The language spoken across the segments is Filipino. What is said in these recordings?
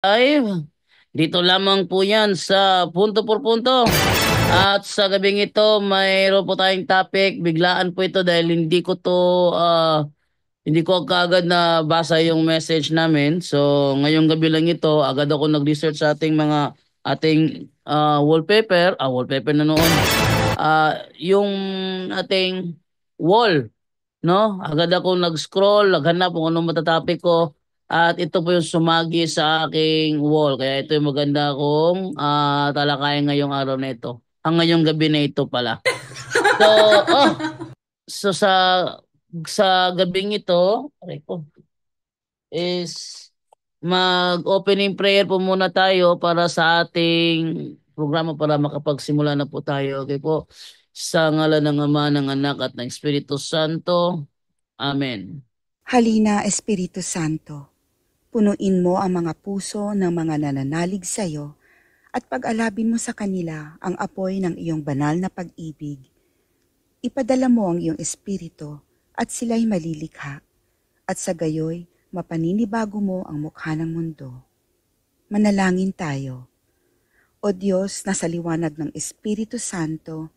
Live. Dito lamang po yan sa Punto por Punto. At sa gabing ito, mayroon po tayong topic. Biglaan po ito dahil hindi ko kaagad na basa yung message namin. So, ngayong gabi lang ito, agad ako nag-research sa ating wallpaper. Wallpaper na noon. Yung ating wall. No? Agad ako nag-scroll, naghanap kung anong matatopic ko. At ito po yung sumagi sa aking wall. Kaya ito yung maganda kong talakayan ngayong araw na ito. Ngayong gabi na ito pala. So, oh, so sa gabing ito, aray ko, is mag-opening prayer po muna tayo para sa ating programa para makapagsimula na po tayo. Okay po. Sa ngalan ng Ama, ng Anak at ng Espiritu Santo. Amen. Halina, Espiritu Santo, punuin mo ang mga puso ng mga nananalig sa iyo at pag-alabin mo sa kanila ang apoy ng iyong banal na pag-ibig. Ipadala mo ang iyong Espiritu at sila'y malilikha at sa gayoy mapaninibago mo ang mukha ng mundo. Manalangin tayo. O Diyos na sa liwanag ng Espiritu Santo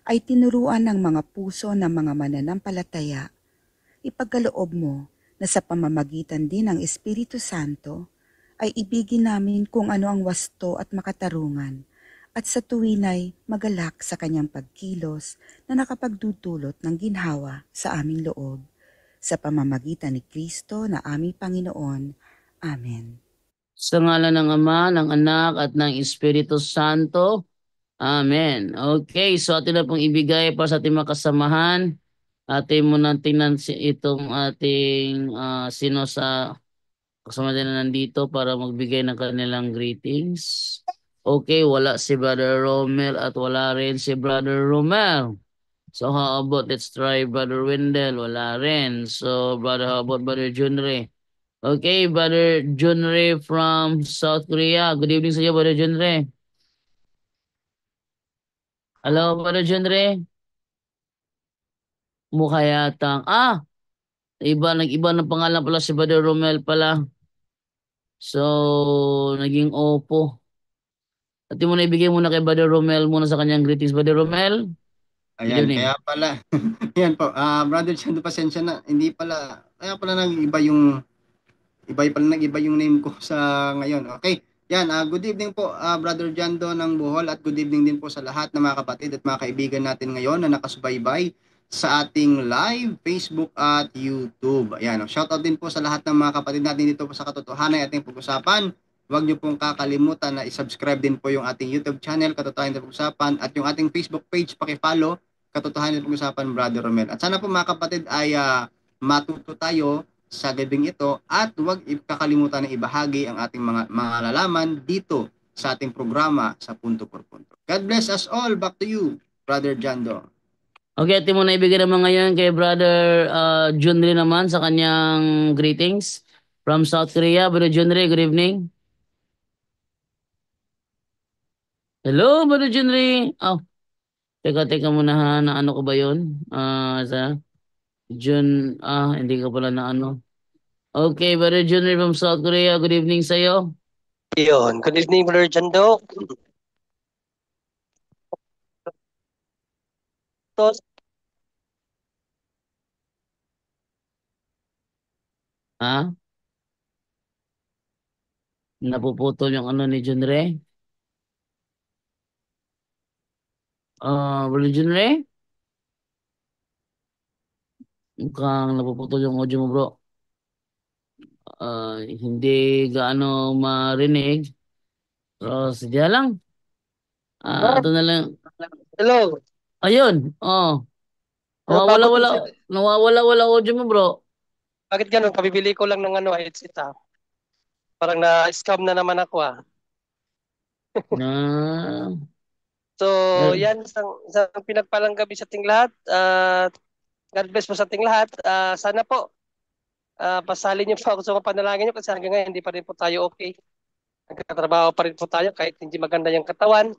ay tinuruan ng mga puso ng mga mananampalataya, ipagkaloob mo na sa pamamagitan din ng Espiritu Santo ay ibigin namin kung ano ang wasto at makatarungan at sa tuwinay magalak sa kanyang pagkilos na nakapagdudulot ng ginhawa sa aming loob. Sa pamamagitan ni Kristo na aming Panginoon. Amen. Sa ngalan ng Ama, ng Anak, at ng Espiritu Santo. Amen. Okay, so atin na pong ibigay para sa ating mga kasamahan. Atin muna tingnan itong ating sino sa kasama din na nandito para magbigay ng kanilang greetings. Okay, wala si Brother Romel at wala rin si Brother Romel. So how about let's try Brother Wendell? Wala rin. So how about Brother Junre? Okay, Brother Junre from South Korea. Good evening sa iyo, Brother Junre. Hello, Brother Junre. Mukha yatang, nag-iba ng pangalan pala si Brother Romel pala. So, naging Opo. At mo na ibigay muna kay Brother Romel muna sa kanyang greetings. Brother Romel, good Ayan, evening. kaya pala, yan po, Brother Chando, pasensya na, hindi pala, kaya pala nag-iba yung name ko sa ngayon. Okay, yan, good evening po, Brother Jando ng Bohol, at good evening din po sa lahat ng mga kapatid at mga kaibigan natin ngayon na nakasubaybay sa ating live Facebook at YouTube. Ayan, shout out din po sa lahat ng mga kapatid natin dito po sa Katotohanan ay ating pag-usapan. Huwag niyo pong kakalimutan na i-subscribe din po yung ating YouTube channel, Katotohanan at Pag-usapan, at yung ating Facebook page, paki-follow, Katotohanan at Pag-usapan, Brother Romel. At sana po mga kapatid ay matuto tayo sa gabing ito at huwag kakalimutan na ibahagi ang ating mga lalaman dito sa ating programa sa Punto por Punto. God bless us all. Back to you, Brother Jando. Okay, atin mo na ibigay naman ngayon kay Brother Junre naman sa kanyang greetings from South Korea. Brother Junre, good evening. Hello, Brother Junre. Teka muna ha, na ano ko ba yun? Hindi ka pala na ano. Okay, Brother Junre from South Korea, good evening sa'yo. Yun. Good evening, Brother Jando. Tos, Ha? Napuputol yung ano ni Junre? Brother Junre? Mukhang napuputol yung audio mo, bro. Hindi gaano marinig. Pero sadya lang. Ito na lang. hello. Ayun. Oh. Napaputol Nawawala-wala. siya. Nawawala-wala audio mo, bro. Bakit ganun? Kabibili ko lang ng headset Parang na-scam na naman ako Na. So, eh, yan. Isang pinagpalang gabi sa ating lahat. God bless po sa ating lahat. Sana po, pasalin niyo po ako sa mga panalangin niyo kasi hanggang ngayon hindi pa rin po tayo okay. Nagkatrabaho pa rin po tayo kahit hindi maganda yung katawan.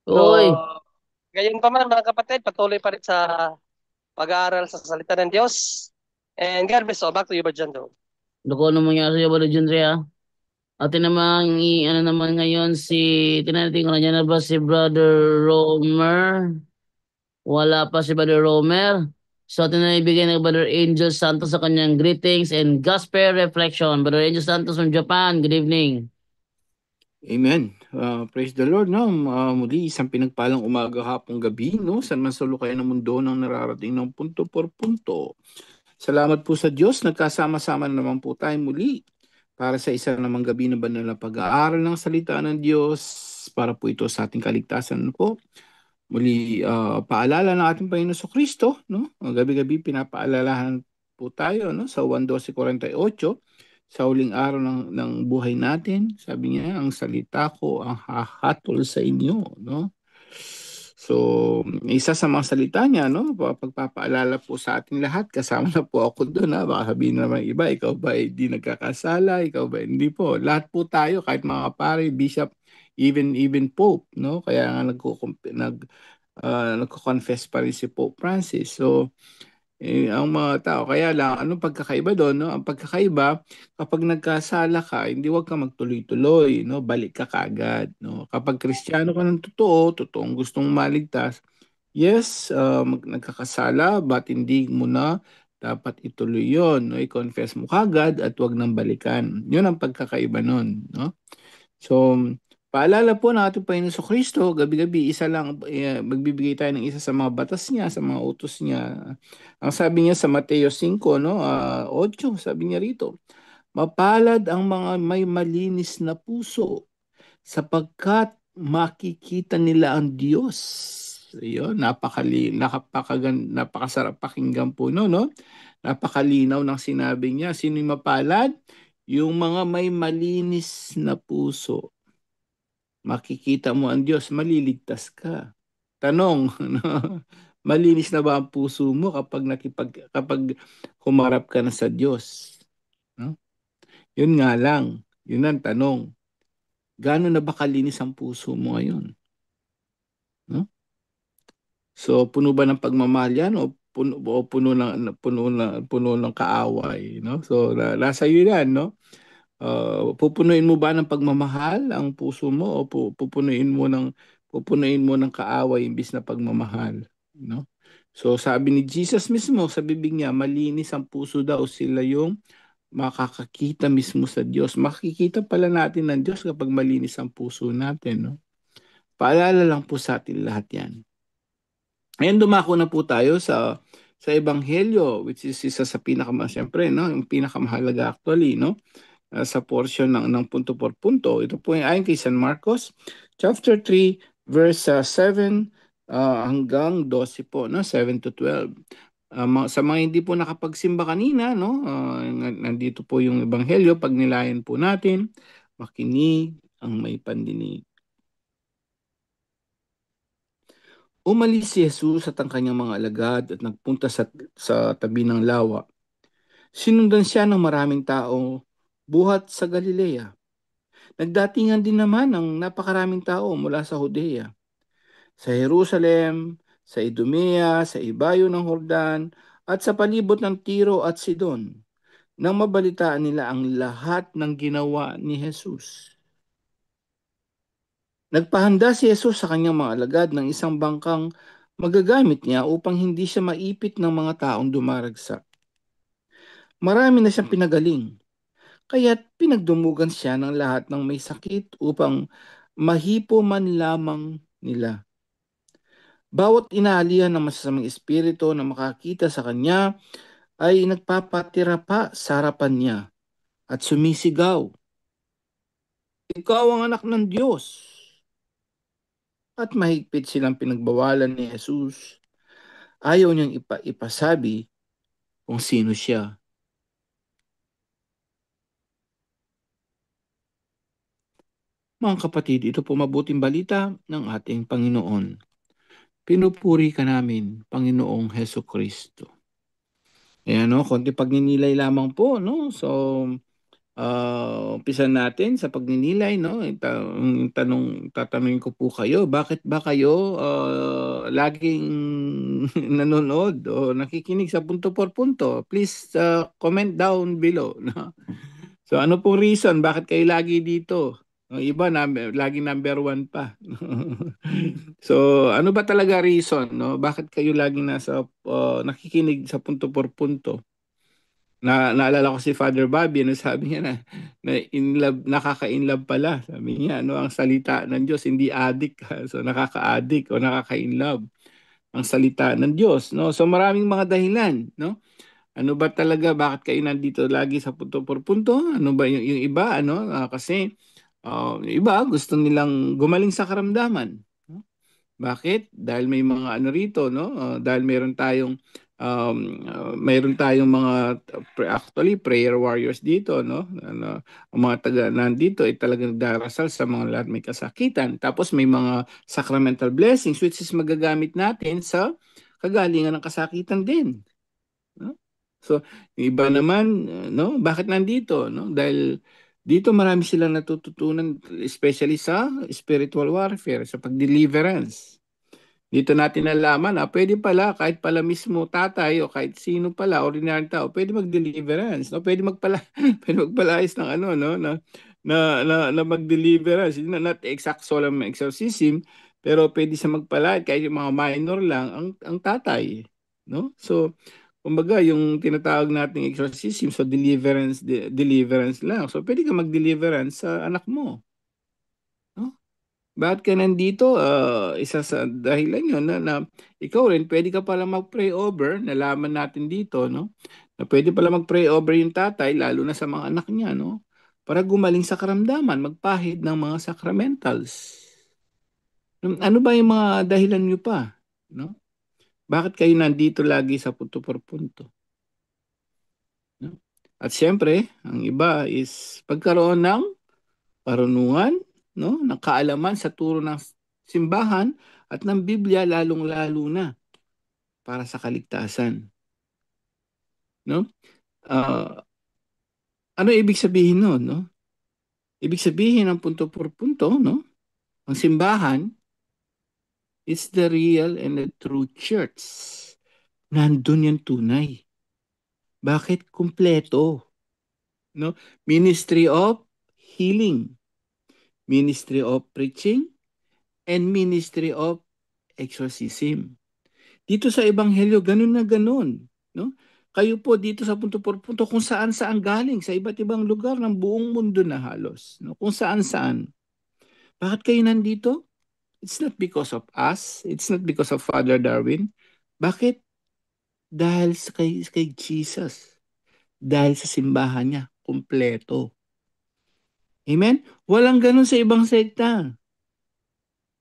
So, Uy. gayon pa man mga kapatid, patuloy pa rin sa pag-aaral sa salita ng Diyos. And God bless. So, back to you, Brother Jando. Naku, ano mangyari sa'yo, Brother Junre, ha? At namang ano naman ngayon tinatingnan ko na dyan na ba si Brother Romer? Wala pa si Brother Romer. So, tinanibigay ng Brother Angel Santos sa kanyang greetings and gospel reflection. Brother Angel Santos from Japan, good evening. Amen. Praise the Lord, no? Muli, isang pinagpalang umaga, hapong gabi, no? Saan man sulok kayo ng mundo nang nararating ng punto por punto. Salamat po sa Diyos, nagkasama-sama na naman po tayo muli para sa isa namang gabi na banal na pag-aaral ng salita ng Diyos para po ito sa ating kaligtasan po. Muli, paalala ng ating Panginoon Kristo, no? Gabi-gabi pinapaalalahan po tayo, no? Sa 1:12:48, sa huling araw ng buhay natin, sabi niya, ang salita ko ang hahatol sa inyo, no? So, isa sa mga salita niya, no? Pagpapaalala po sa ating lahat, kasama na po ako doon, ha? Baka sabihin naman iba, ikaw ba hindi nagkakasala, ikaw ba hindi po. Lahat po tayo, kahit mga pare, bishop, even Pope, no? Kaya nga nagko-confess pa rin si Pope Francis. So, ang mga tao, kaya lang, anong pagkakaiba doon, no? Ang pagkakaiba, kapag nagkasala ka, hindi wag ka magtuloy-tuloy, no? Balik ka kaagad, no? Kapag Kristiyano ka ng totoong gustong maligtas, yes, nagkakasala, but hindi mo na dapat ituloy yon, no? I-confess mo kagad at wag nang balikan. Yun ang pagkakaiba nun, no? So, paalala po ng ating Panginoon Kristo, gabi-gabi, isa lang, magbibigay tayo ng isa sa mga batas niya, sa mga utos niya. Ang sabi niya sa Mateo 5, no, 8, sabi niya rito, mapalad ang mga may malinis na puso, sapagkat makikita nila ang Diyos. Ayun, napakasarap pakinggan po, no? Napakalinaw ng sinabi niya. Sino yung mapalad? Yung mga may malinis na puso. Makikita mo ang Diyos, maliligtas ka. Tanong, no? Malinis na ba ang puso mo kapag humarap ka na sa Diyos? No? Yun nga lang, yun ang tanong. Gaano na ba kalinis ang puso mo ngayon? No? So, puno ba ng pagmamahal yan o puno ng kaaway, no? So, nasa iyo yan, no? Pupunuin mo ba ng pagmamahal ang puso mo o pupunuin mo ng kaaway imbis na pagmamahal, no? So, sabi ni Jesus mismo sa bibig niya, malinis ang puso daw, sila yung makakakita mismo sa Diyos. Makikita pala natin ng Diyos kapag malinis ang puso natin, no? Paalala lang po sa atin lahat yan. Ngayon dumako na po tayo sa Ebanghelyo, which is isa sa siyempre, no? Yung pinakamahalaga actually, no? Sa portion ng punto por punto. Ito po yung ayon kay San Marcos, chapter 3, verse 7 hanggang 12 po, no? 7 to 12. Sa mga hindi po nakapagsimba kanina, no? Nandito po yung Ebanghelyo, pag nilayan po natin, makinig ang may pandinig. Umalis si Jesus at ang kanyang mga alagad at nagpunta sa tabi ng lawa. Sinundan siya ng maraming tao buhat sa Galilea. Nagdatingan din naman ang napakaraming tao mula sa Judea, sa Jerusalem, sa Idumea, sa ibayo ng Jordan, at sa palibot ng Tiro at Sidon, nang mabalitaan nila ang lahat ng ginawa ni Jesus. Nagpahanda si Jesus sa kanyang mga alagad ng isang bangkang magagamit niya upang hindi siya maipit ng mga taong dumaragsak. Marami na siyang pinagaling, kaya't pinagdumugan siya ng lahat ng may sakit upang mahipo man lamang nila. Bawat inaalihan ng masasamang espiritu na makakita sa kanya ay nagpapatira pa sa harapan niya at sumisigaw, "Ikaw ang anak ng Diyos." At mahigpit silang pinagbawalan ni Jesus. Ayaw niyang ipasabi kung sino siya. Mga kapatid, ito po mabuting balita ng ating Panginoon. Pinupuri ka namin, Panginoong Heso Kristo. Ayan, no? Konti pagninilay lamang po, no? So, umpisa natin sa pagninilay, no? Tatanungin ko po kayo, bakit ba kayo laging nanonood o nakikinig sa punto por punto? Please comment down below, no? So ano pong reason bakit kayo lagi dito? Ang iba laging number 1 pa. So ano ba talaga reason, no? Bakit kayo laging nasa nakikinig sa punto por punto? Naalala ko si Father Bobby, ano sabi niya na in love, nakaka-in love pala. Sabi niya, ano ang salita ng Diyos, hindi addict. So nakaka-addict o nakaka-in love ang salita ng Diyos, no? So maraming mga dahilan, no? Ano ba talaga, bakit kayo nandito lagi sa punto por punto? Ano ba yung iba, ano? Kasi yung iba gusto nilang gumaling sa karamdaman. No? Bakit? Dahil may mga ano rito, no? Dahil mayroon tayong mga actually prayer warriors dito, no? Ang mga taga nandito ay talagang nagdarasal sa mga lahat may kasakitan. Tapos may mga sacramental blessings which is magagamit natin sa kagalingan ng kasakitan din. No? So, yung iba naman, no, bakit nandito, no? Dahil dito marami silang natututunan especially sa spiritual warfare, sa pag-deliverance. Dito natin nalaman, pwede pala kahit pala mismo tatay o kahit sino pala, ordinary tao, pwede mag-deliverance, no? Pwede pwede magpalayas ng ano, no, na mag-deliverance, not exact solemn exorcism, pero pwede sa magpalayas kahit yung mga minor lang ang tatay, no? So, kumbaga, yung tinatawag nating exorcism, so deliverance lang. So, pwede ka mag-deliverance sa anak mo. No? Bakit ka nandito? Isa sa dahilan yun na ikaw rin, pwede ka pala mag-pray over, nalaman natin dito, no? Na pwede pala mag-pray over yung tatay, lalo na sa mga anak niya, no? Para gumaling sa karamdaman, magpahid ng mga sacramentals. Ano ba yung mga dahilan nyo pa? No? Bakit kayo nandito lagi sa punto por punto? No? At siyempre, ang iba is pagkaroon ng karunungan, no, ng kaalaman sa turo ng simbahan at ng Biblia lalong-lalo na para sa kaligtasan, no? Ano ibig sabihin noon, no? Ibig sabihin ng punto por punto, no? Ang simbahan is the real and the true church. Nandun yung tunay. Bakit kumpleto? No? Ministry of healing, ministry of preaching, and ministry of exorcism. Dito sa Ebanghelyo, ganun na ganun. No? Kayo po dito sa punto por punto kung saan-saan galing, sa iba't ibang lugar ng buong mundo na halos. No? Kung saan-saan. Bakit kayo nandito? It's not because of us. It's not because of Father Darwin. Bakit? Dahil kay Jesus. Dahil sa simbahan niya. Kumpleto. Amen? Walang ganun sa ibang sekta.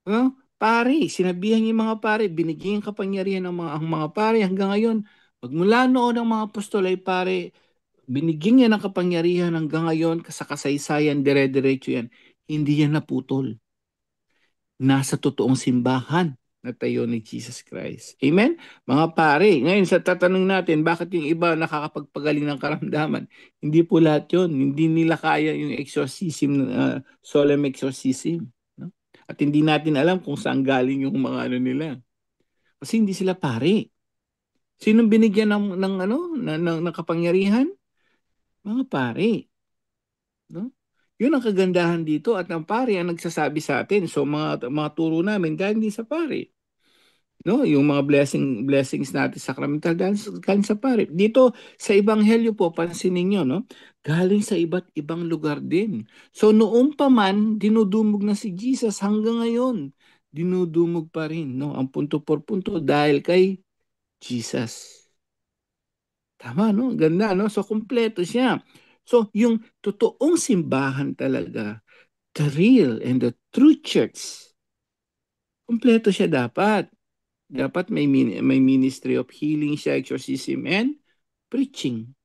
No? Pare, sinabihan yung mga pare, binigyan yung kapangyarihan ang mga pare hanggang ngayon. Pagmula noon ng mga apostol ay pare, binigyan niya ng kapangyarihan hanggang ngayon sa kasaysayan, dire-diretso yan. Hindi yan naputol. Nasa totoong simbahan na tayo ni Jesus Christ. Amen? Mga pare, ngayon sa tatanong natin, bakit yung iba nakakapagpagaling ng karamdaman? Hindi po lahat yun. Hindi nila kaya yung exorcism, solemn exorcism. No? At hindi natin alam kung saan galing yung mga ano nila. Kasi hindi sila pare. Sinong binigyan ng kapangyarihan? Mga pare. No? Yun ang kagandahan dito at ang pare ang nagsasabi sa atin. So mga turo namin galing din sa pare. No, yung mga blessings natin sacramental galing sa pare. Dito sa ebanghelyo po pansinin niyo, no? Galing sa iba't ibang lugar din. So noong pa man dinudumog na si Jesus hanggang ngayon, dinudumog pa rin, no? Ang punto por punto dahil kay Jesus. Tama, no? Ganda, no? So kumpleto siya. So yung totoong simbahan talaga, the real and the true church, kumpleto siya dapat. Dapat may ministry of healing siya, exorcism, and preaching.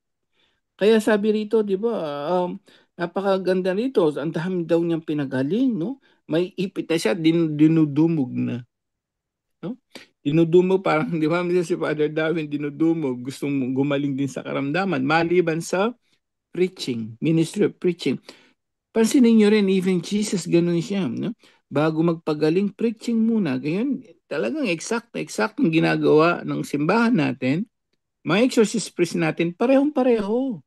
Kaya sabi rito, di ba, napakaganda rito. Ang dami daw niyang pinagaling, no? May ipit na siya, dinudumog na. No? Dinudumog, parang, di ba, si Father Darwin, dinudumog, gustong gumaling din sa karamdaman, maliban sa preaching, ministry of preaching. Pansinin nyo rin, even Jesus, ganun siya. No? Bago magpagaling, preaching muna. Ganyan, talagang exact ang ginagawa ng simbahan natin. Mga exorcist priest natin, parehong-pareho.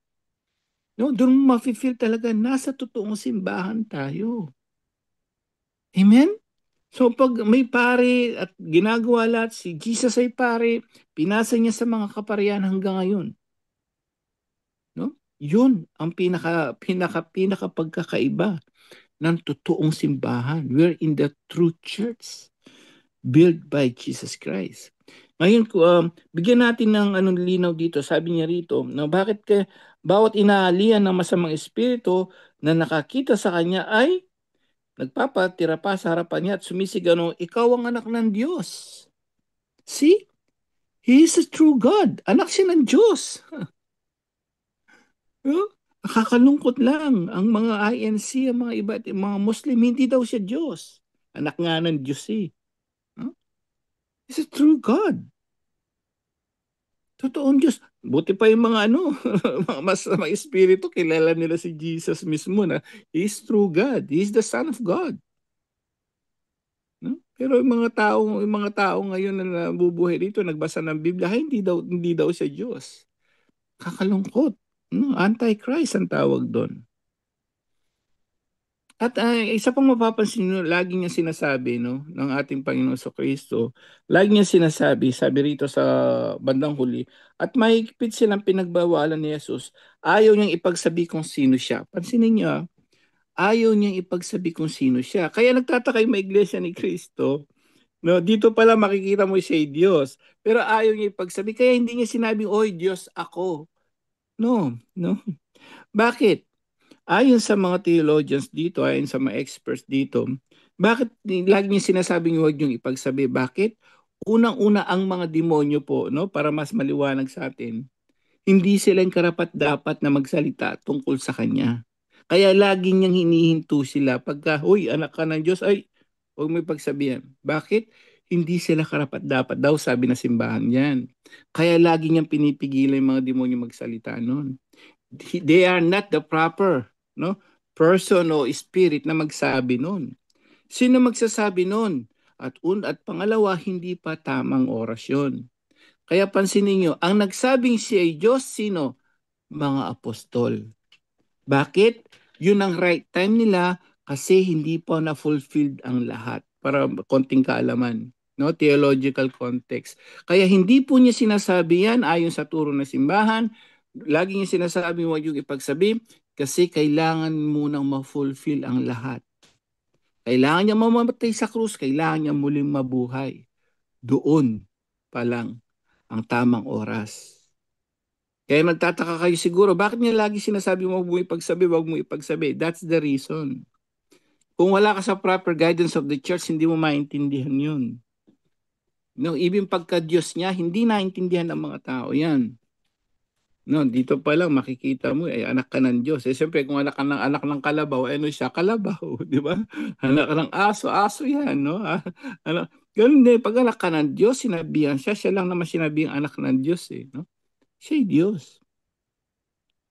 No, doon mo mafe-feel talaga nasa totoong simbahan tayo. Amen? So pag may pare at ginagawa lahat, si Jesus ay pare, pinasa niya sa mga kaparian hanggang ngayon. No? Yun ang pinaka pagkakaiba ng totoong simbahan. We're in the true church built by Jesus Christ. Ngayon, bigyan natin ng anong linaw dito. Sabi niya rito, na bakit bawat inaalian ng masamang espiritu na nakakita sa kanya ay nagpapatira pa sa harapan niya at sumisigaw, ikaw ang anak ng Diyos. See? He is a true God. Anak siya ng Diyos. Huh? Nakakalungkot lang ang mga INC, ang mga iba, mga Muslim, hindi daw siya Diyos. Anak nga ng Diyos eh. Huh? He's a true God. Totoong Diyos. Buti pa yung mga mga espiritu, kilala nila si Jesus mismo na He is true God. He is the Son of God. No? Pero yung mga tao ngayon na nabubuhay dito, nagbasa ng Biblia, hindi daw siya Diyos. Kakalungkot. No? Antichrist ang tawag doon. At isa pang mapapansin nyo, lagi niya sinasabi ng ating Panginoon Kristo, lagi niya sinasabi, sabi rito sa bandang huli, at mahigpit silang pinagbawalan ni Jesus, ayaw niyang ipagsabi kung sino siya. Pansinin niyo, ayaw niyang ipagsabi kung sino siya. Kaya nagtataka yung iglesia ni Kristo, no, dito pala makikita mo siya Diyos, pero ayaw niya ipagsabi, kaya hindi niya sinabing, oy, Diyos ako. No. Bakit? Ayon sa mga theologians dito, ayon sa mga experts dito, bakit lagi niya sinasabing huwag niyong ipagsabi? Bakit? Unang-una ang mga demonyo po, no, para mas maliwanag sa atin, hindi sila yung karapat-dapat na magsalita tungkol sa kanya. Kaya lagi niyang hinihinto sila pagka, huy, anak ka ng Diyos, ay, huwag mo ipagsabihan. Bakit? Hindi sila karapat-dapat daw, sabi na simbahan yan. Kaya lagi niyang pinipigilan yung mga demonyo magsalita noon. They are not the proper person o spirit na magsabi noon. Sino magsasabi noon? At pangalawa, hindi pa tamang orasyon. Kaya pansinin niyo, ang nagsabing siya ay Diyos, sino? Mga apostol. Bakit? Yun ang right time nila kasi hindi pa na-fulfilled ang lahat. Para konting kaalaman. No? Theological context. Kaya hindi po niya sinasabi yan ayon sa turo ng simbahan. Lagi niya sinasabi, huwag yung ipagsabi kasi kailangan munang ma-fulfill ang lahat. Kailangan niya mamamatay sa krus, kailangan niya muling mabuhay. Doon pa lang ang tamang oras. Kaya magtataka kayo siguro, bakit niya lagi sinasabi, huwag mo ipagsabi, huwag mo ipagsabi? That's the reason. Kung wala ka sa proper guidance of the church, hindi mo maintindihan yun. No, even pagka-Diyos niya, hindi naintindihan ng mga tao yan. No, dito pa lang makikita mo ay anak ka ng Diyos. Siyempre kung anak ng kalabaw, ano siya? Kalabaw, di ba? Anak ka ng aso, aso yan, no? Ganun din, pag anak ka ng Diyos, sinabihan siya lang naman sinabing anak ng Diyos no? Siya ay Diyos.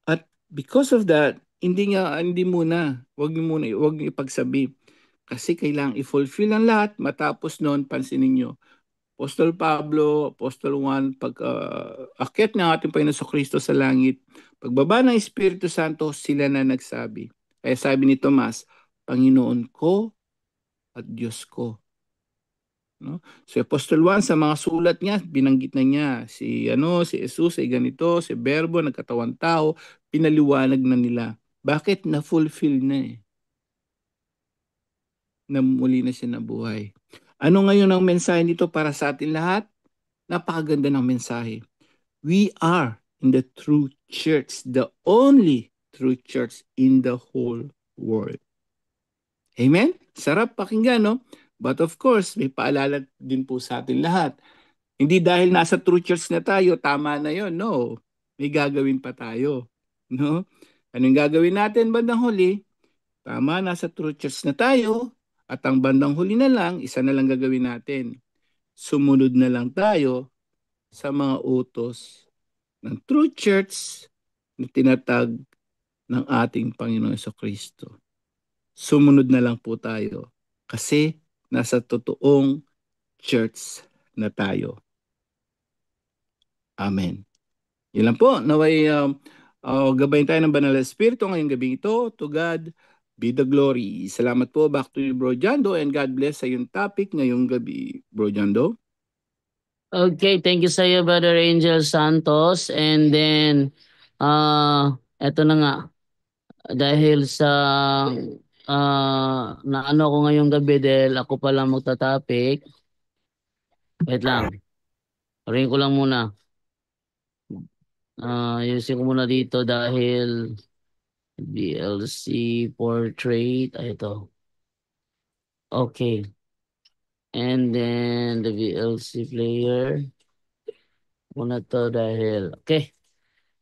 At because of that, wag niyo ipagsabi. Kasi kailangang i-fulfill ang lahat, matapos noon, pansinin niyo, Apostol Pablo, Apostol Juan, pag akyat ng ating Panginoon Kristo sa langit, pagbaba ng Espiritu Santo, sila na nagsabi. Kaya sabi ni Tomas, Panginoon ko at Diyos ko. No? So Apostol Juan sa mga sulat niya, binanggit na niya si Jesus ay ganito, si Berbo nagkatawang tao, pinaliwanag na nila. Bakit na-fulfill na na muli na siya nabuhay. Ano ngayon ang mensahe nito para sa atin lahat? Napakaganda ng mensahe. We are in the true church, the only true church in the whole world. Amen? Sarap pakinggan, no? But of course, may paalala din po sa atin lahat. Hindi dahil nasa true church na tayo, tama na yon. No. May gagawin pa tayo. No? Anong gagawin natin bandang huli? Tama, nasa true church na tayo. At ang bandang huli na lang, isa na lang gagawin natin. Sumunod na lang tayo sa mga utos ng true church na tinatag ng ating Panginoon Kristo. Sumunod na lang po tayo kasi nasa totoong church na tayo. Amen. Yun lang po. Naway Gabayin tayo ng banal na espiritu ngayong gabi ito. To God be the glory. Salamat po. Back to you, Bro Jando, and God bless sa yung topic ngayong gabi, Bro Jando. Okay, thank you sa iyo, Brother Angel Santos. And then, eto na nga, dahil sa naano ko ngayong gabi dahil ako pala magta-topic. Wait lang. Ring ko lang muna. Ayusin ko muna dito dahil BLC portrait. Ito. Okay. And then the VLC player. Muna to dahil. Okay.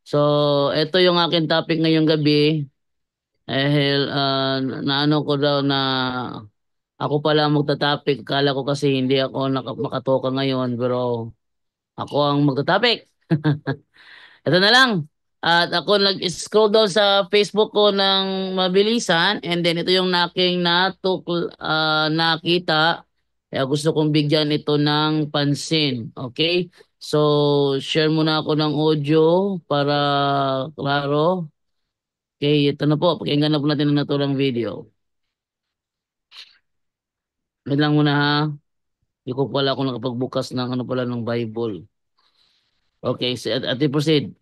So, ito yung aking topic ngayong gabi. Dahil naano ko daw na ako pala magta-topic. Kala ko kasi hindi ako makatoka ngayon. Pero ako ang magta-topic. Ito na lang. At ako nag-scroll down sa Facebook ko ng mabilisan and then ito yung nakita. Kaya gusto kong bigyan ito ng pansin. Okay? So, share muna ako ng audio para klaro. Okay, ito na po. Pakinggan na po natin ang naturang video. Wait lang muna ha. Hindi ko pala ako nakapagbukas ng ng Bible. Okay, so, at proceed.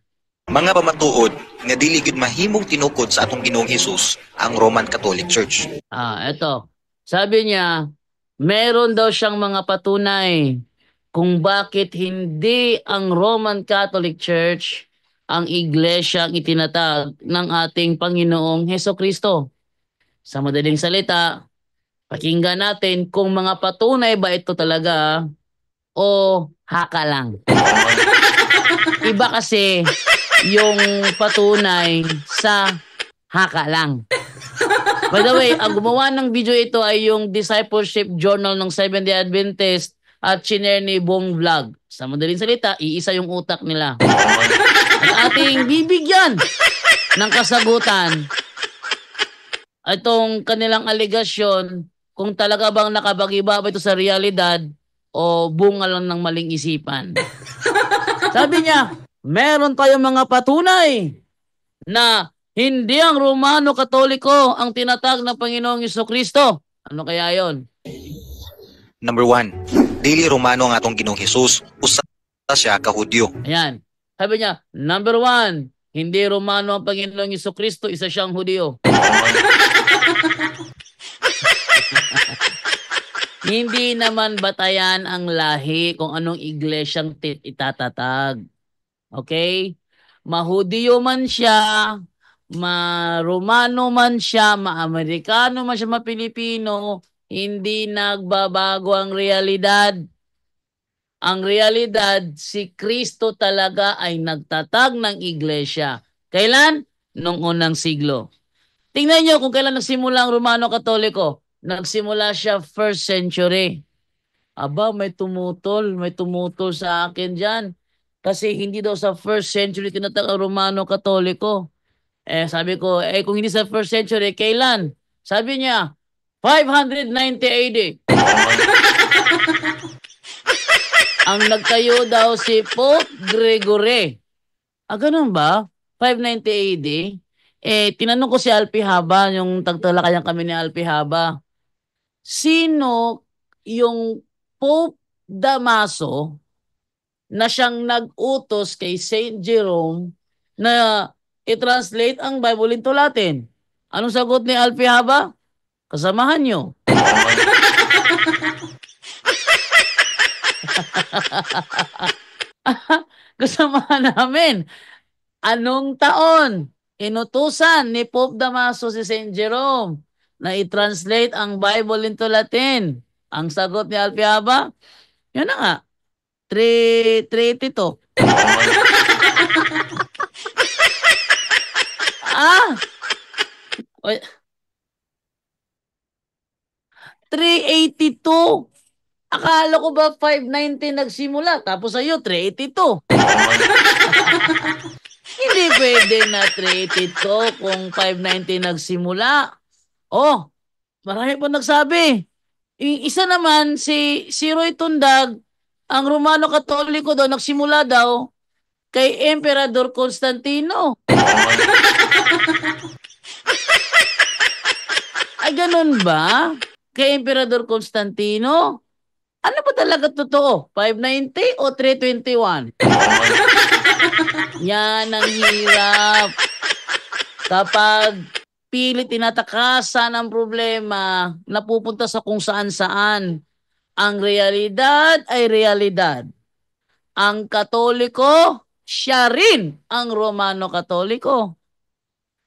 Mga pamatuod nga dili gid mahimong tinukod sa atong Ginoong Hesus ang Roman Catholic Church. Eto. Sabi niya, meron daw siyang mga patunay kung bakit hindi ang Roman Catholic Church ang iglesia ang itinatag ng ating Panginoong Hesukristo. Sa madaling salita, pakinggan natin kung mga patunay ba ito talaga o haka lang. Iba kasi yung patunay sa haka lang. By the way, ang gumawa ng video ito ay yung Discipleship Journal ng Seventh-day Adventist at chinare ni Bong Vlog. Sa madaling salita, iisa yung utak nila. At ating bibigyan ng kasagutan itong kanilang aligasyon kung talaga bang nakabag-iba ba ito sa realidad o bunga lang ng maling isipan. Sabi niya, meron tayong mga patunay na hindi ang Romano Katoliko ang tinatag ng Panginoong Hesukristo. Ano kaya yon? Number 1, dili Romano ang atong Ginoong Hesus, usa siya ka Hudyo. Ayan. Sabi niya, number 1, hindi Romano ang Panginoong Hesukristo, isa siyang Hudyo. Hindi naman batayan ang lahi kung anong iglesyang itatatag. Okay? Ma-Hudyo man siya, ma-Romano man siya, ma-Amerikano man siya, ma-Pilipino, hindi nagbabago ang realidad. Ang realidad, si Kristo talaga ay nagtatag ng iglesia. Kailan? Noong unang siglo. Tingnan niyo kung kailan nagsimula ang Romano Katoliko. Nagsimula siya 1st century. Aba, may tumutol sa akin dyan. Kasi hindi daw sa 1st century tinatag ang Romano Katoliko. Sabi ko, kung hindi sa 1st century, kailan? Sabi niya, 590 AD. Ang nagtayo daw si Pope Gregory. Ganun ba? 590 AD? Tinanong ko si Alpihaba, yung tagtalakayan kami ni Alpihaba. Sino yung Pope Damaso na siyang nag-utos kay Saint Jerome na i-translate ang Bible into Latin? Anong sagot ni Alpihaba? Kasamahan nyo. Kasamahan namin. Anong taon inutusan ni Pope Damaso si Saint Jerome na i-translate ang Bible into Latin? Ang sagot ni Alpihaba, yun na nga, 382. Oy, 382. Akala ko ba 590 nagsimula, tapos sa'yo 382. Hindi pwede na 382 kung 590 nagsimula. Marami pa nagsabi. Isa naman, si Roy Tundag, ang Romano Katoliko daw, nagsimula daw Kay Emperador Constantino. Ay, ganun ba? Kay Emperador Constantino? Ano ba talaga totoo? 590 o 321? Yan ang hirap. Kapag pilit tinatakasan ang problema, napupunta sa kung saan-saan. Ang realidad ay realidad. Ang Katoliko, siya rin ang Romano Katoliko.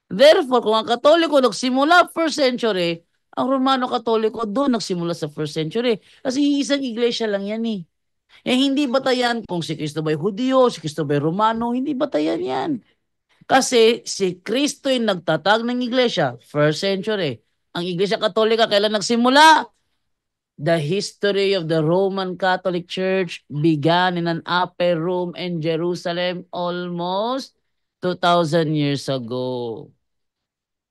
Therefore, kung ang Katoliko nagsimula first century, ang Romano Katoliko doon nagsimula sa first century. Kasi isang iglesia lang yan eh. Hindi batayan kung si Kristo ba'y Hudyo, si Kristo ba'y Romano, hindi batayan yan. Kasi si Kristo yung nagtatag ng iglesia, first century. Ang Iglesia Katolika, kailan nagsimula? The history of the Roman Catholic Church began in an upper room in Jerusalem almost 2,000 years ago.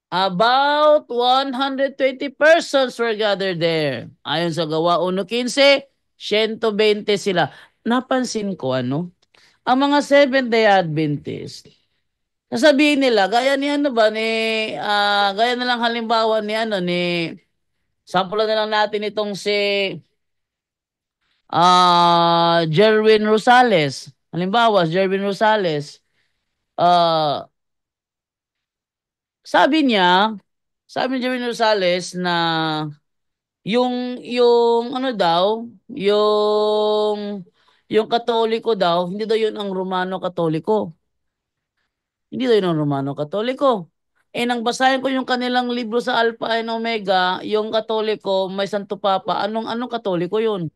About 120 persons were gathered there. Ayon sa Gawa 1:15, 120 sila. Napansin ko ang mga Seventh-day Adventist, sasabihin nila, gaya ni gaya na lang halimbawa ni sample na lang natin itong si Jerwin Rosales. Halimbawa, Jerwin Rosales. Sabi ni Jerwin Rosales na yung ano daw, yung Katoliko daw, hindi daw yun ang Romano Katoliko. Hindi daw yun ang Romano Katoliko. Nang basahin ko yung kanilang libro sa Alpha and Omega, yung Katoliko, may Santo Papa, anong Katoliko yun?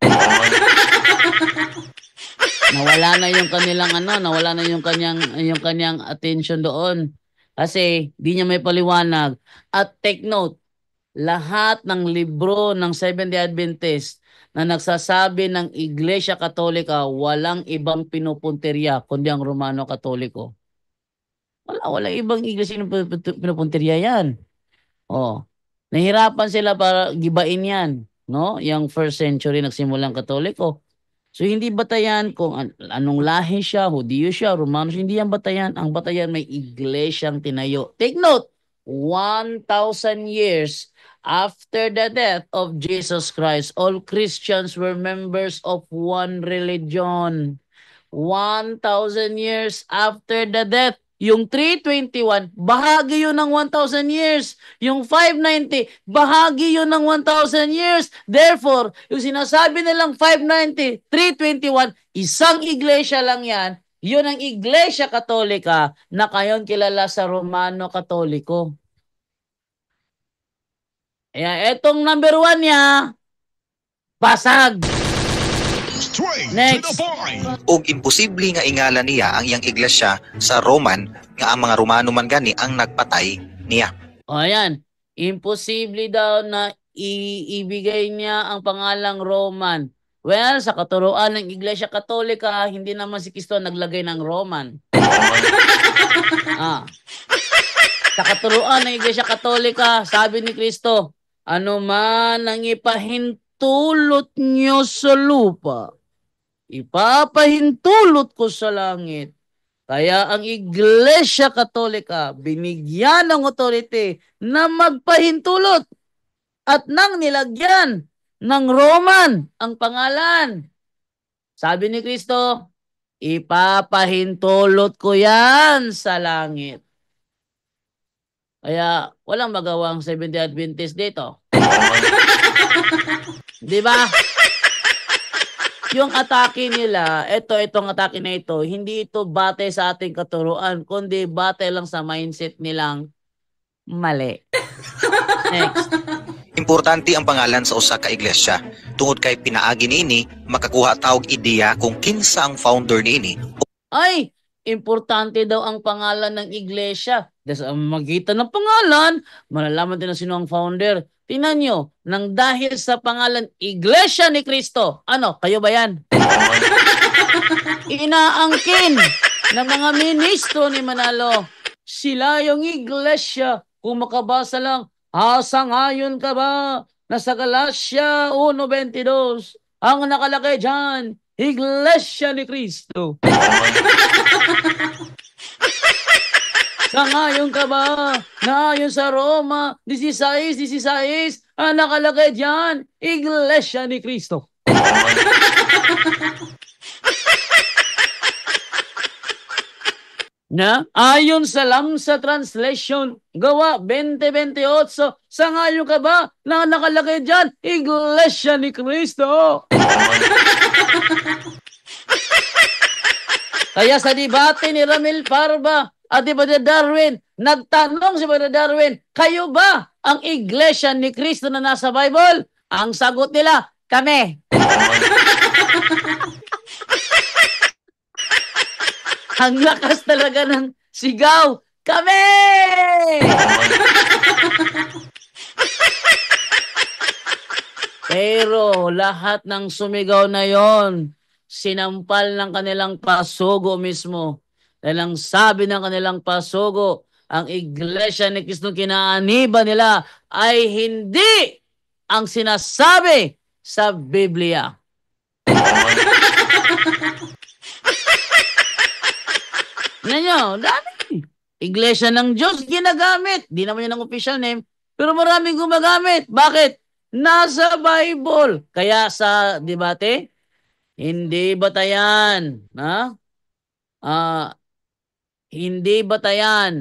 Nawala na yung kanilang nawala na yung kanyang attention doon. Kasi di niya may paliwanag. At take note, lahat ng libro ng Seventh-day Adventist na nagsasabi ng Iglesia Katolika, walang ibang pinupuntirya kundi ang Romano Katoliko. Wala ibang iglesia ng pinupuntirya yan. Nahirapan sila para gibain yan, no? Yung first century nagsimulang Katoliko. So hindi batayan kung anong lahi siya, Hudiyo siya, Romano siya, hindi yan batayan. Ang batayan may iglesyang tinayo. Take note, 1,000 years after the death of Jesus Christ, all Christians were members of one religion. 1,000 years after the death, yung 321, bahagi yun ng 1,000 years. Yung 590, bahagi yun ng 1,000 years. Therefore, yung sinasabi nilang 590, 321, isang iglesia lang yan. Yun ang Iglesia Katolika na kayon kilala sa Romano Katoliko. Etong number 1 niya, basag. Next. Og imposible nga ingala niya ang iyang iglesia sa Roman nga ang mga Romano man gani ang nagpatay niya. Ayan, imposible daw na ibigay niya ang pangalang Roman. Well, sa katuruan ng Iglesia Katolika, hindi naman si Kristo naglagay ng Roman. Sa katuruan ng Iglesia Katolika, sabi ni Kristo, ano man ang ipahintulot niyo sa lupa, ipapahintulot ko sa langit. Kaya ang Iglesia Katolika binigyan ng authority na magpahintulot at nang nilagyan ng Roman ang pangalan. Sabi ni Kristo, ipapahintulot ko yan sa langit. Kaya walang magawang Seventh-day Adventist dito. Di ba? Yung atake nila, itong atake na ito, hindi ito batay sa ating katuruan, kundi batay lang sa mindset nilang mali. Next. Importante ang pangalan sa usa ka iglesia tungod kay pinaagi niini makakuha tawag ideya kung kinsa ang founder niini. Ay, importante daw ang pangalan ng iglesia. Sa magitan ng pangalan, malalaman din na sino ang founder. Tingnan nyo, nang dahil sa pangalan Iglesia ni Kristo, kayo ba yan? Inaangkin ng mga ministro ni Manalo, sila yung iglesia. Kung makabasa lang, sangayon ka ba na sa Galatia 1:22, ang nakalagay dyan, Iglesia ni Cristo. Sangayon ka ba na ayon sa Roma 16:16 ang nakalagay diyan, Iglesia ni Cristo. Na ayon sa Lamsa Translation, Gawa 20:28, sangayon ka ba na nakalagay diyan, Iglesia ni Cristo. Kaya sa debate ni Ramil Parba at ni Brother Darwin, nagtanong si Brother Darwin, kayo ba ang Iglesia ni Cristo na nasa Bible? Ang sagot nila, kami. Ang lakas talaga ng sigaw, kami! Pero lahat ng sumigaw na yon, sinampal ng kanilang pasugo mismo. Dahil ang sabi ng kanilang pasugo, ang Iglesia ni Cristo kinaaniba nila ay hindi ang sinasabi sa Biblia. Nanyo, dami. Iglesia ng Diyos ginagamit. Di naman yun ang official name, pero maraming gumagamit. Bakit? Nasa Bible. Kaya sa debate, hindi batayan. Hindi batayan.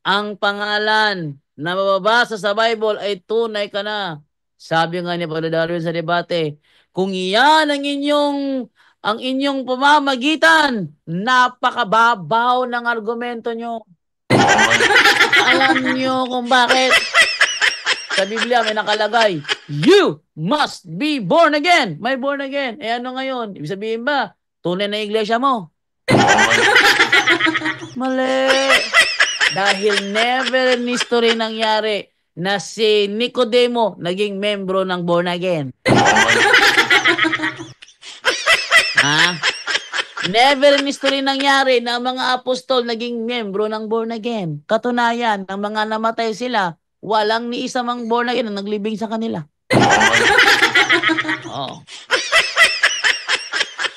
Ang pangalan na mababasa sa Bible ay tunay ka na. Sabi nga ni Brother Darwin sa debate, kung iyan ang inyong pamamagitan, napakababaw ng argumento nyo. Alam nyo kung bakit? Sa Biblia may nakalagay, you must be born again. May born again. Eh ano ngayon? Ibig sabihin ba, tunay na iglesia mo? Mali. Dahil never in history nangyari na si Nicodemo naging membro ng born again. Never in history nangyari na ang mga apostol naging membro ng born again. Katunayan, ang mga namatay sila, walang ni isa mang born again na naglibing sa kanila. Oh.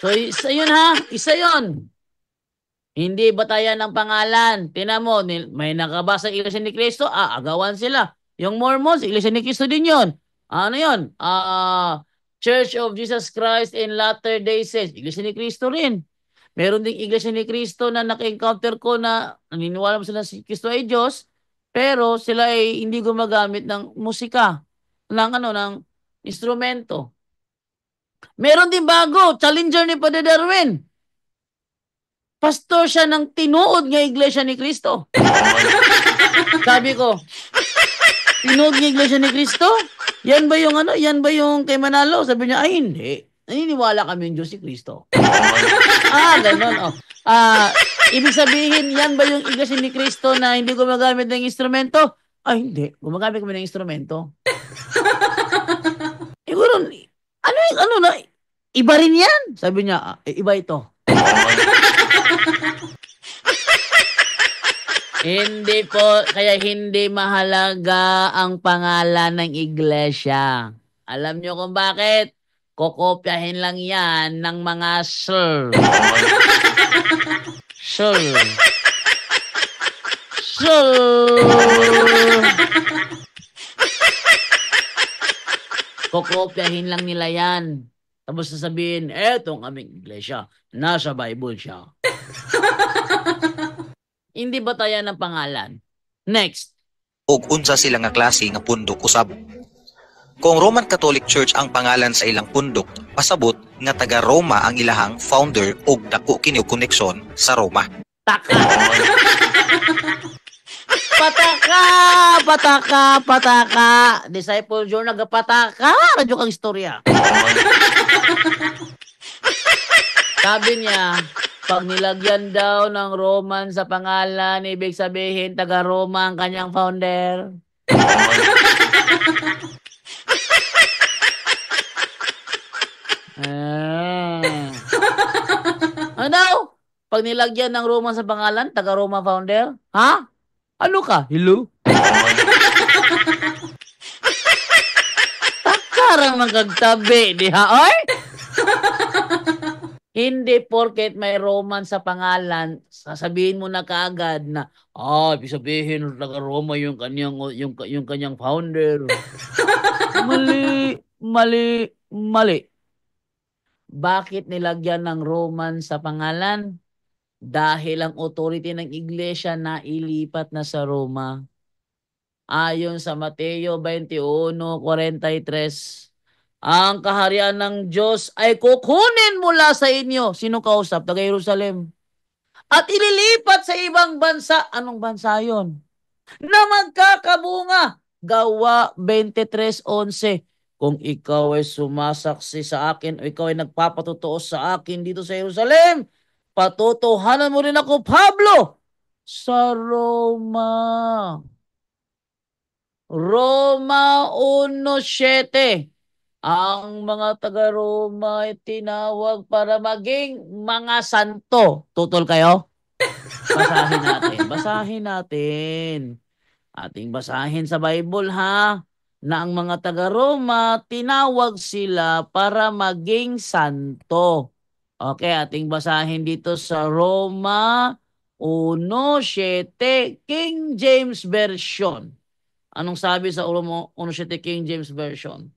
So, isa yun ha. Isa yun. Hindi batayan ng pangalan. Tingnan mo, may nakabasa Iglesia ni Cristo, agawan sila. Yung Mormons, Iglesia ni Cristo din yun. Ano yun? Church of Jesus Christ in Latter-day Saints. Iglesia ni Cristo rin. Meron ding Iglesia ni Cristo na naka-encounter ko na naniniwala mo sila si Cristo ay Diyos, pero sila ay hindi gumagamit ng musika, ng instrumento. Meron din bago, challenger ni Brother Darwin. Pastor siya ng tinuod nga Iglesia ni Cristo. Sabi ko, tinuod nga Iglesia ni Cristo? Yan ba yung kay Manalo? Sabi niya, ay hindi. Naniniwala kami yung Diyos si Cristo. Ganon. Ibig sabihin, yan ba yung Iglesia ni Cristo na hindi gumagamit ng instrumento? Ay, hindi. Gumagamit kami ng instrumento. Siguro, iba rin yan? Sabi niya, iba ito. Hindi po, kaya hindi mahalaga ang pangalan ng iglesia. Alam niyo kung bakit? Kokopyahin lang yan ng mga sir. Sir. Kokopyahin lang nila yan. Tapos sasabihin, etong aming iglesia, nasa Bible siya. Hindi batayan ng pangalan. Next. Og unsa sila nga klase nga pundok usab. Kung Roman Catholic Church ang pangalan sa ilang pundok, pasabot nga taga Roma ang ilahang founder og dako kini og koneksyon sa Roma. Pataka, pataka. Disciple John nagapataka. Radyo kang istorya. Sabi niya, pag nilagyan daw ng Roman sa pangalan, ibig sabihin taga Roma ang kanyang founder. Ano? Pag nilagyan ng Roman sa pangalan, taga Roma founder? Ha? Ano ka? Hello? Takarang magkagtabi, di ha? Oy? Hindi porket may Roman sa pangalan, sasabihin mo na kaagad na, ibig sabihin taga-Roma yung kanyang founder. Mali, mali, mali. Bakit nilagyan ng Roman sa pangalan? Dahil ang authority ng iglesia na ilipat na sa Roma. Ayon sa Mateo 21:43, ang kaharian ng Diyos ay kukunin mula sa inyo. Sino kausap? Taga Jerusalem. At ililipat sa ibang bansa. Anong bansa yon? Na magkakabunga. Gawa 23:11. Kung ikaw ay sumasaksi sa akin o ikaw ay nagpapatotoo sa akin dito sa Jerusalem, patutuhanan mo rin ako, Pablo, sa Roma. Roma 1:7. Ang mga taga-Roma ay tinawag para maging mga santo. Tutol kayo? Basahin natin. Basahin natin. Ating basahin sa Bible ha, na ang mga taga-Roma, tinawag sila para maging santo. Okay, ating basahin dito sa Roma 1:7, King James Version. Anong sabi sa Roma 1:7 King James Version?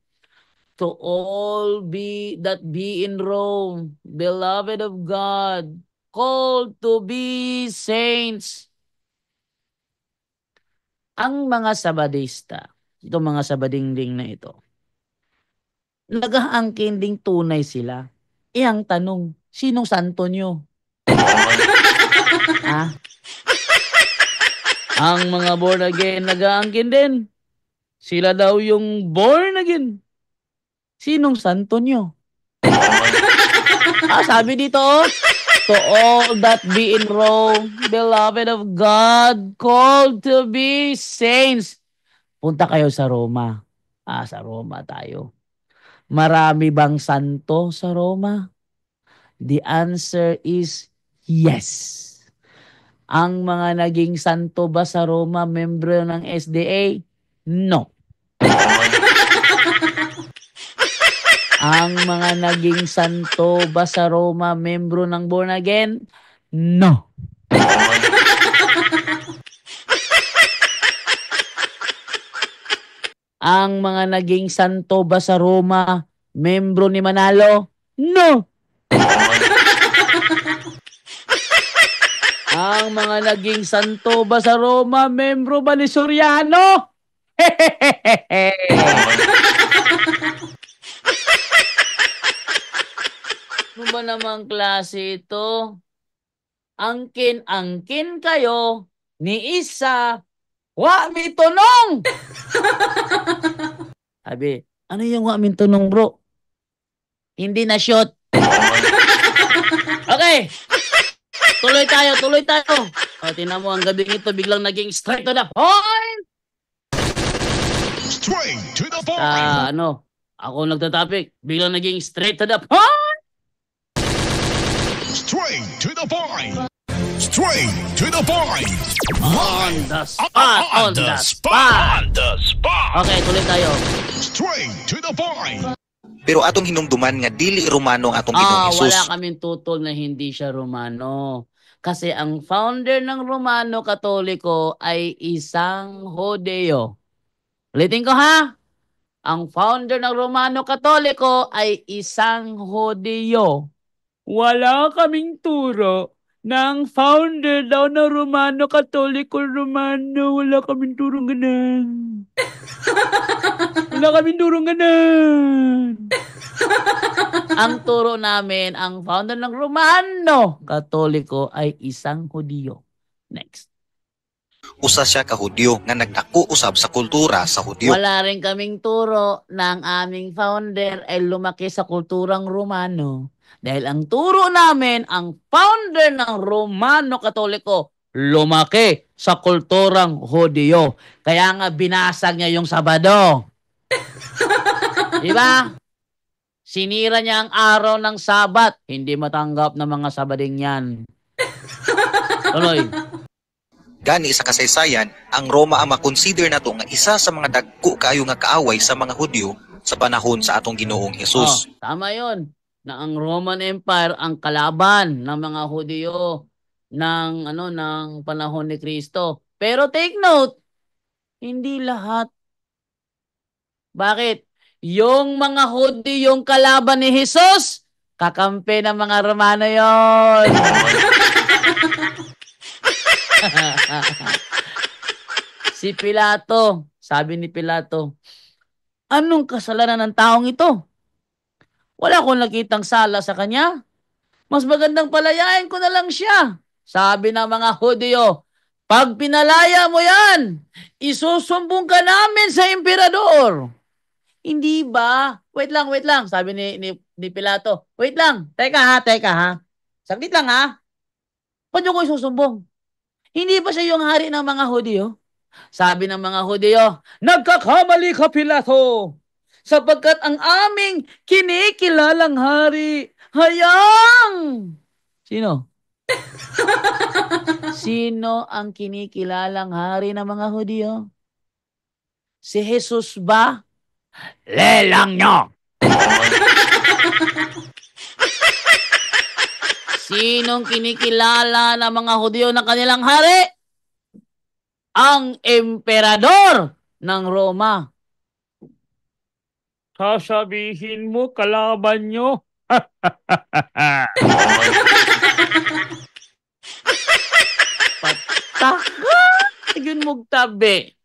To all that be in Rome, beloved of God, called to be saints. Ang mga Sabadista, itong mga Sabadingding na ito, nagaangkin ding tunay sila. Ang tanong, sinong santo nyo? Ha? Ang mga born again, nagaangkin din. Sila daw yung born again. Sinong santo nyo? Sabi dito, to all that be in Rome, beloved of God, called to be saints. Punta kayo sa Roma. Sa Roma tayo. Marami bang santo sa Roma? The answer is yes. Ang mga naging santo ba sa Roma, membro ng SDA? No. Ang mga naging santo ba sa Roma, membro ng born again? No. Ang mga naging santo ba sa Roma, membro ni Manalo? No. Ang mga naging santo ba sa Roma, membro ba ni Soriano? Ano ba namang klase ito? Angkin-angkin kayo ni isa, wa mi tunong. Sabi, ano yung wa mi tunong, bro? Hindi na shot. Okay. Tuloy tayo. Tingnan mo, ang gabing ito biglang naging straight to the point. Straight to the point. Ako nagtatapik, biglang naging straight to the point. Straight to the point. Straight to the point. On the spot. On the spot. Okay, tuloy tayo. Straight to the point. Pero atong hinumduman nga dili Romano ang atong Ginoong Hesus. Wala kaming tutol na hindi siya Romano. Kasi ang founder ng Romano Katoliko ay isang Hodeo. Ulitin ko ha. Ang founder ng Romano Katoliko ay isang Hodeo. Wala kaming turo ng founder daw ng Romano Katoliko Romano. Wala kaming turong ganan. Wala kaming turong ganan. Ang turo namin, ang founder ng Romano Katoliko ay isang Hudyo. Next. Usa siya ka Hudyo nga nagdako usab sa kultura sa Hudyo. Wala rin kaming turo ng aming founder ay lumaki sa kulturang Romano. Dahil ang turo namin, ang founder ng Romano Katoliko, lumaki sa kulturang Hudyo. Kaya nga binasag niya yung Sabado. Diba? Sinira niya ang araw ng Sabat. Hindi matanggap ng mga Sabading yan. Tuloy. Gani sa kasaysayan, ang Roma ang makonsider nato nga isa sa mga dagko kaayo nga kaaway sa mga Hudyo sa panahon sa atong Ginoong Hesus. Tama 'yon. na ang Roman Empire ang kalaban ng mga Hudyo ng panahon ni Kristo. Pero take note, hindi lahat. Bakit? Yung mga Hudyo yung kalaban ni Jesus, kakampi ng mga Romano yon. Si Pilato, sabi ni Pilato, anong kasalanan ng taong ito? Wala akong nakitang sala sa kanya. Mas magandang palayain ko na lang siya. Sabi ng mga Hudyo, pag pinalaya mo yan, isusumbong ka namin sa emperador. Hindi ba? Wait lang, sabi ni Pilato. Wait lang, teka ha. Saglit lang ha. Ba't niyo ko isusumbong? Hindi ba siya yung hari ng mga Hudyo? Sabi ng mga Hudyo, nagkakamali ka, Pilato, sapagkat ang aming kinikilalang hari, Sino? Sino ang kinikilalang hari ng mga Hudyo? Si Jesus ba? Lelang nyo! Sinong kinikilala ng mga Hudyo na kanilang hari? Ang emperador ng Roma. Sasabihin mo, kalaban nyo. Pataka! Yun mugtabi.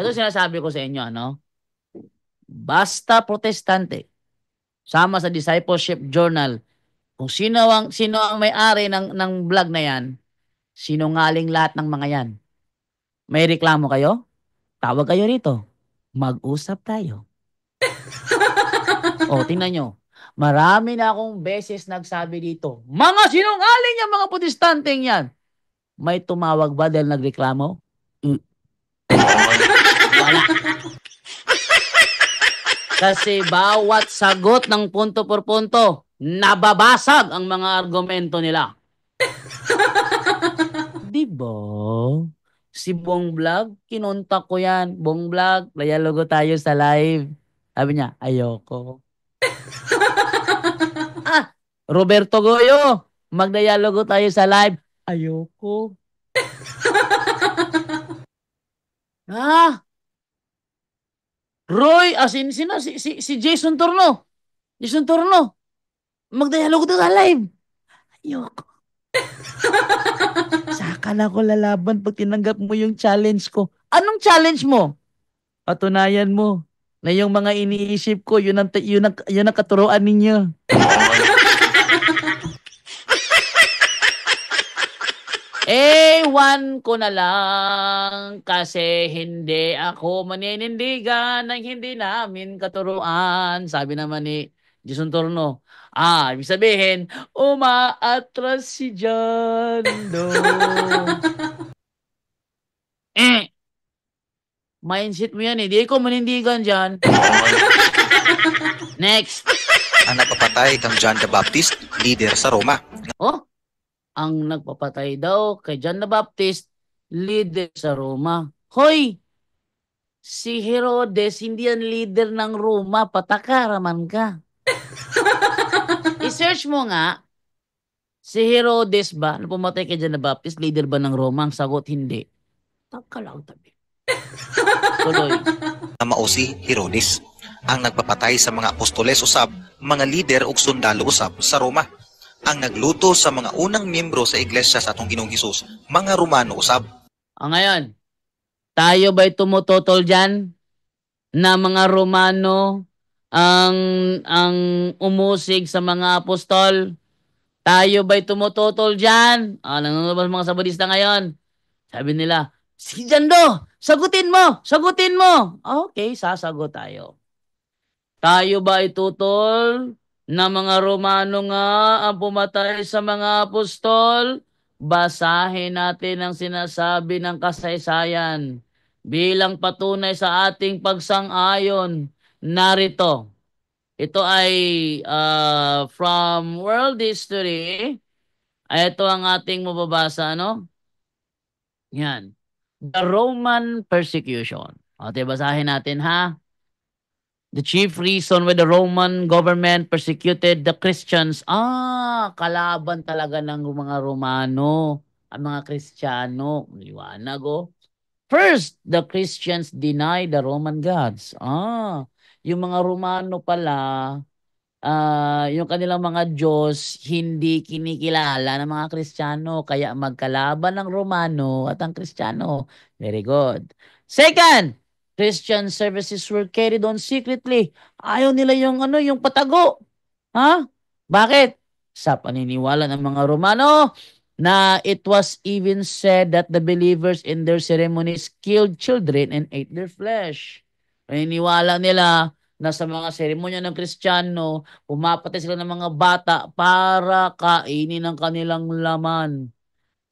Ito sinasabi ko sa inyo, Basta protestante, sama sa discipleship journal, kung sino ang may-ari ng vlog na yan, sinungaling lahat ng mga yan. May reklamo kayo? Tawag kayo rito. Mag-usap tayo. Tingnan nyo. Marami na akong beses nagsabi dito, mga sinungaling yung mga protestanteng yan. May tumawag ba dahil nagreklamo? Wala. Kasi bawat sagot ng punto por punto, nababasag ang mga argumento nila. Diba? Si Bong Vlog, kinontak ko yan. Bong Vlog, layalogo tayo sa live. Sabi niya, ayoko. Roberto Goyo, magdialogo tayo sa live. Ayoko. Roy, si Jason Torno. Magdialogo tayo sa live. Ayoko. Saka na ako lalaban pag tinanggap mo yung challenge ko. Anong challenge mo? Patunayan mo na yung mga iniisip ko, yun ang katuruan ninyo. Ewan ko na lang kasi hindi ako maninindigan ng hindi namin katuruan. Sabi naman ni Jason Torno. Ibig sabihin, umaatras si Jando. Mindset mo yan eh. Di ko manindigan dyan. Next. Ang napapatay kang John the Baptist, leader sa Roma. Ang nagpapatay daw kay John the Baptist, leader sa Roma. Hoy! Si Herodes, hindi yan leader ng Roma. Patakaraman ka. I-search mo nga, si Herodes ba, na pumatay kay John the Baptist, leader ba ng Roma? Ang sagot, hindi. Tagkalaw tabi. Tuloy. Na mao si Herodes, ang nagpapatay sa mga apostoles usab, mga lider ug sundalo usab sa Roma. Ang nagluto sa mga unang miyembro sa iglesia sa atong Ginoong Hesus, mga Romano usab. Ngayon, tayo ba'y tumututol dyan na mga Romano ang umusig sa mga apostol? Tayo ba'y tumututol dyan? Nanonood mga Sabadista ngayon. Sabi nila, si Jando, sagutin mo! Okay, sasagot tayo. Tayo ba ay tutol na mga Romano nga ang pumatay sa mga apostol? Basahin natin ang sinasabi ng kasaysayan bilang patunay sa ating pagsang-ayon. Narito. Ito ay from world history. Ito ang ating mababasa, Yan. The Roman persecution. Basahin natin ha. The chief reason why the Roman government persecuted the Christians, kalaban talaga ng mga Romano, ang mga Kristiyano. Liwanag, oh. First, the Christians deny the Roman gods. Yung mga Romano pala, yung kanilang mga Diyos, hindi kinikilala ng mga Kristiyano. Kaya magkalaban ng Romano at ang Kristiyano. Very good. Second, Christian services were carried on secretly. Ayaw nila yung yung patago. Ha? Bakit? Sa paniniwala ng mga Romano na it was even said that the believers in their ceremonies killed children and ate their flesh. Paniniwala nila na sa mga seremonya ng Kristiyano, pumapatay sila ng mga bata para kainin ang kanilang laman.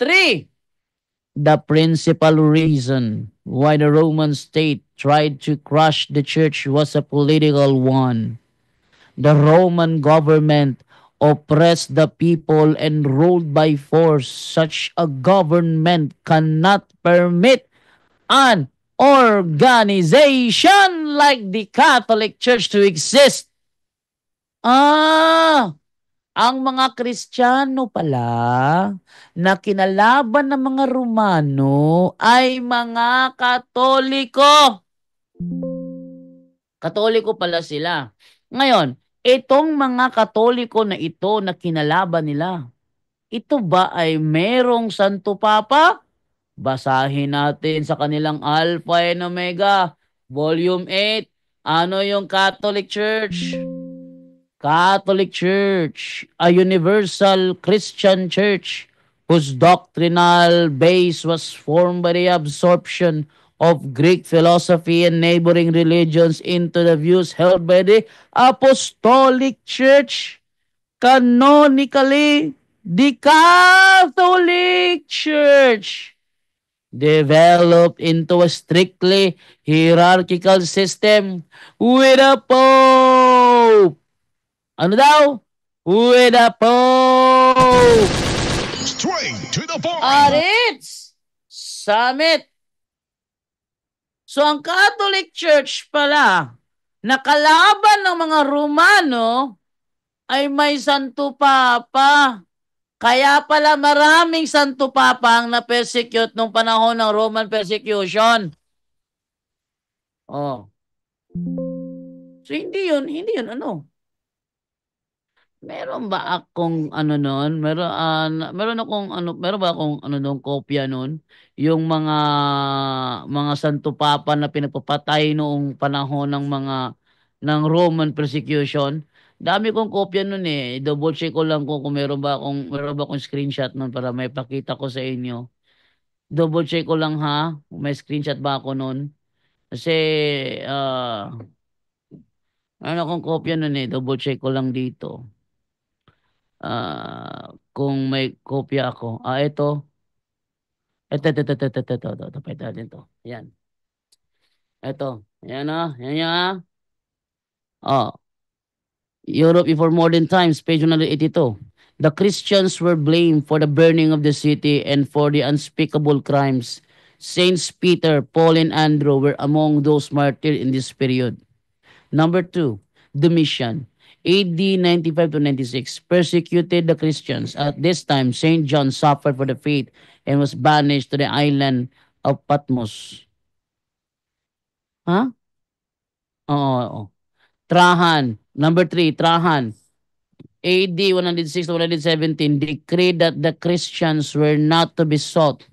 3. The principal reason why the Roman state tried to crush the church was a political one. The Roman government oppressed the people and ruled by force. Such a government cannot permit an organization like the Catholic Church to exist. Ang mga Kristiyano pala na kinalaban ng mga Romano ay mga Katoliko. Katoliko pala sila. Ngayon, itong mga Katoliko na ito na kinalaban nila, ito ba ay merong Santo Papa? Basahin natin sa kanilang Alpha and Omega, Volume 8. Ano yung Catholic Church? Catholic Church, a universal Christian church whose doctrinal base was formed by the absorption of Greek philosophy and neighboring religions into the views held by the Apostolic Church. Canonically, the Catholic Church developed into a strictly hierarchical system with a Pope. Ano daw? With a Pope. Straight to the point. Arits! Summit. So ang Catholic Church pala, nakalaban ng mga Romano, ay may Santo Papa. Kaya pala maraming Santo Papa ang na-persecute nung panahon ng Roman persecution. So hindi yun ano. Meron ba akong noon? Meron ba akong noon kopya noon? Yung mga Santo Papa na pinagpapatay noong panahon ng Roman persecution. Dami kong kopya noon eh. Double check ko lang kung meron ba akong screenshot noon para may pakita ko sa inyo. Double check ko lang ha. May screenshot ba ako noon? Kasi meron akong kopya noon eh. Double check ko lang dito. Kung may kopya ako. Ito. Ito. Pwede natin to. Yan. Ito. Yan Yan. Europe before modern times, page 182. The Christians were blamed for the burning of the city and for the unspeakable crimes. Saints Peter, Paul, and Andrew were among those martyred in this period. Number 2, Domitian, AD 95 to 96, persecuted the Christians. At this time, Saint John suffered for the faith and was banished to the island of Patmos. Oo. Trajan, number 3, Trajan, AD 106 to 117, decreed that the Christians were not to be sought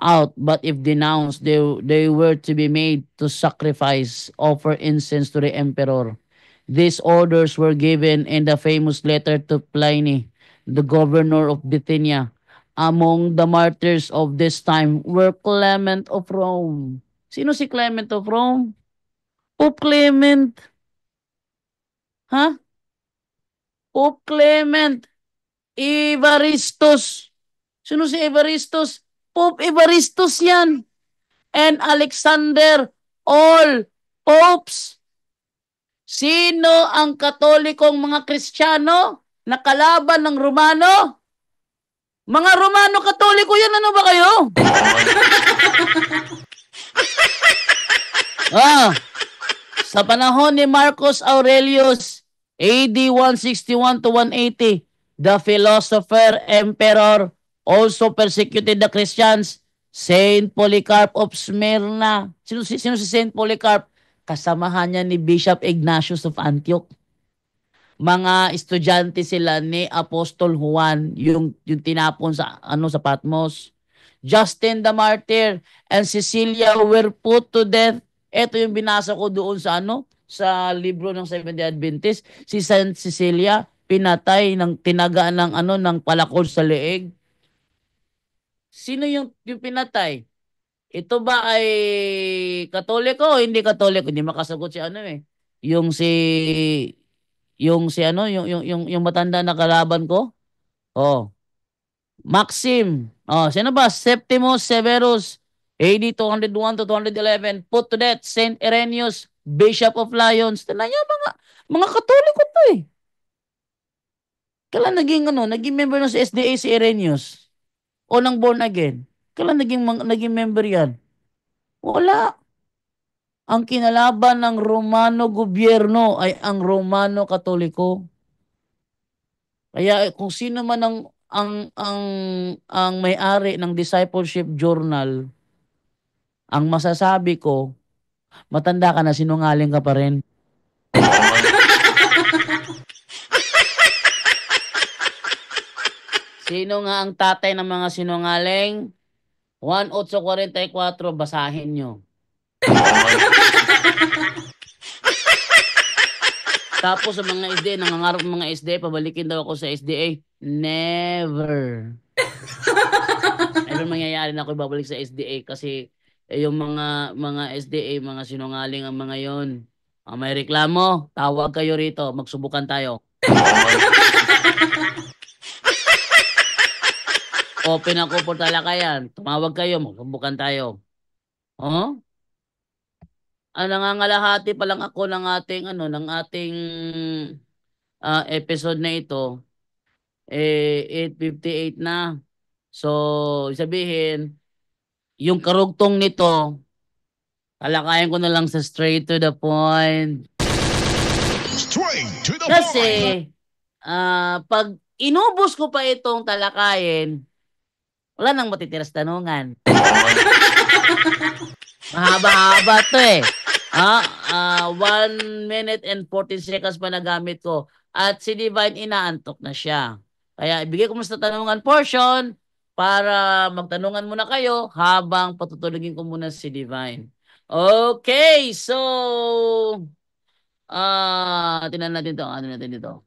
out, but if denounced, they were to be made to sacrifice, offer incense to the emperor. These orders were given in the famous letter to Pliny, the governor of Bithynia. Among the martyrs of this time were Clement of Rome. Sino si Clement of Rome? Pope Clement. Pope Clement. Evaristus. Sino si Evaristus? Pope Evaristus yan. And Alexander, all popes. Sino ang Katolikong mga Kristiyano na kalaban ng Romano? Mga Romano Katoliko yan, ano ba kayo? Sa panahon ni Marcus Aurelius, AD 161 to 180, the philosopher emperor also persecuted the Christians. Saint Polycarp of Smyrna. Sino si Saint Polycarp? Kasamahan niya ni Bishop Ignatius of Antioch. Mga estudyante sila ni Apostol Juan, yung tinapon sa sa Patmos. Justin the Martyr and Cecilia were put to death. Ito yung binasa ko doon sa sa libro ng Seventh-day Adventist. Si Saint Cecilia pinatay ng tinaga ng ng palakol sa leeg. Sino yung pinatay? Ito ba ay Katoliko o hindi Katoliko? Hindi makasagot si yung matanda na kalaban ko. Oh, Maxim. Oh, sino ba? Septimus Severus, AD 201 to 211, put to death. Saint Irenaeus, Bishop of Lyons. Tingnan niyo, mga Katoliko to eh. Kailan naging member ng sa SDA si Irenaeus? O nang born again? Kailan naging member yan? Wala. Ang kinalaban ng Romano gobyerno ay ang Romano Katoliko. Kaya kung sino man ang may-ari ng discipleship journal, ang masasabi ko, matanda ka na, sinungaling ka pa rin. Sino nga ang tatay ng mga sinungaling? 1:44, basahin nyo. Tapos sa mga SDA, nangangarap ng mga SDA, pabalikin daw ako sa SDA. Never. Never mangyayari na ako ibabalik sa SDA kasi yung mga SDA, mga sinungaling ang mga yon. May reklamo, tawag kayo rito, magsubukan tayo. Open ako po talakayan. Tumawag kayo, magsubukan tayo. Oh? Nangangalahati pa lang ako ng ating episode na ito. 8:58 na. So, sabihin, yung karugtong nito, talakayan ko na lang sa straight to the point. Straight to the Kasi, point. pag inubos ko pa itong talakayin, wala nang matitiras tanungan. Mahaba-haba to eh. 1 minute and 14 seconds pa nagamit ko. At si Divine inaantok na siya. Kaya ibigay ko muna sa tanungan portion para magtanungan muna kayo habang patutulugin ko muna si Divine. Okay, so tingnan natin to. Ano natin dito?